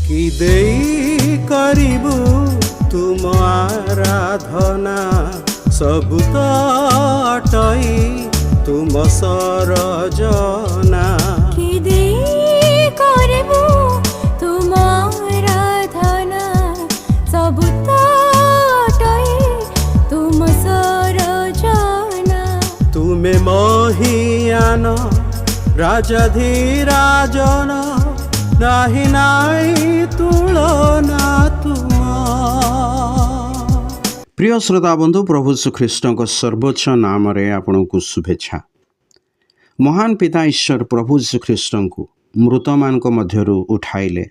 कि देई करिबु तुम आराधना सबु तो अटई तुम सरजना कि देई करिबु तुम आराधना सबु तो अटई तुम सरजना तुमे महियान राजाधिराजन नाही नाई तुलना तुम। प्रिय श्रोता बंधु प्रभु श्रीकृष्ण सर्वोच्च नाम रे आपन को शुभेच्छा। महान पिता ईश्वर प्रभु श्रीकृष्ण को मृत मान मध्यरु उठाइले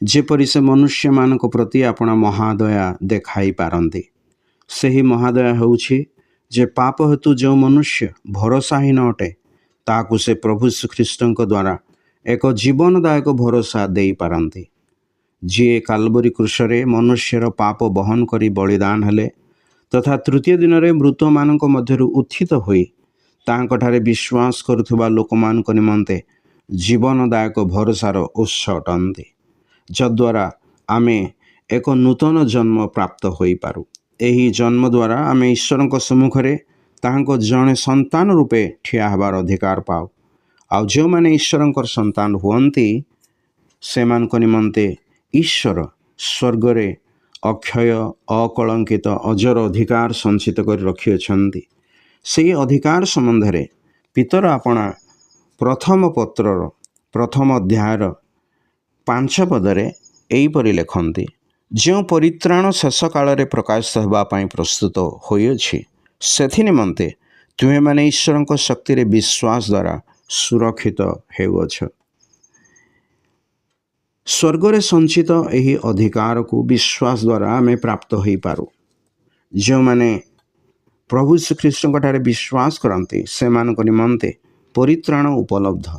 जेपरि से मनुष्य मान प्रति अपना महादया देखाई पारंती। सही महादया होउछि जे पाप हेतु जो मनुष्य भरोसाहीन अटे ताकू से प्रभु श्रीकृष्ण द्वारा एक जीवनदायक भरोसा दे पारंती। जी काल्वरी क्रूशरे मनुष्यर पाप बहन करी बलिदान हेले तथा तृतीय दिन रे मृत मानक मध्यरु उत्थित होई तांकठारे विश्वास करुथुबा लोकमानक निमंते जीवनदायक भरोसार उत्स अटंती जद्वारा आमे एक नूतन जन्म प्राप्त होई पारु। एही जन्म द्वारा आमे ईश्वरक सम्मुखरे तांको जणे संतान रूपे ठिया हबार अधिकार पाउ। आउ जो माने ईश्वरंकर संतान हुअंती सेमानक निमंते ईश्वर स्वर्गरे अक्षय अकलंकित अजर अधिकार संचित कर रखिअछंती। सेही अधिकार संबंधरे पितर आपणा प्रथम पत्रर प्रथम अध्यायर 5 पदरे एहीपरि लेखन्ति जो परित्राण शेष काल रे प्रकाशित होबा पई प्रस्तुत होइअछि सेथि निमंते तुमे माने ईश्वरंक शक्ति रे विश्वास द्वारा सुरक्षित हेउअछ। स्वर्गरे संचित एही अधिकार को विश्वास द्वारा आमे प्राप्त होई पारु। जो माने प्रभु श्रीकृष्ण ठारे विश्वास करन्ते सेमानक निमंते परित्राण उपलब्ध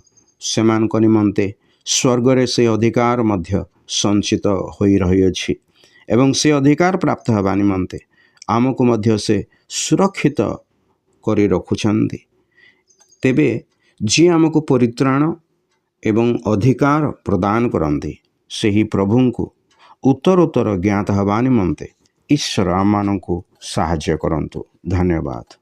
सेमानक निमंते स्वर्गरे से अधिकार मध्य संचित होई रहिअछि एवं से अधिकार प्राप्त हबा निमंते आमको मध्य से सुरक्षित करी रखुछन्ति। तेबे जी आमको परित्राण एवं अधिकार प्रदान करन्ति सेही प्रभु को उत्तरोत्तर ज्ञात हवा निमंते ईश्वर आम मानकु साहाय्य करंतु। धन्यवाद।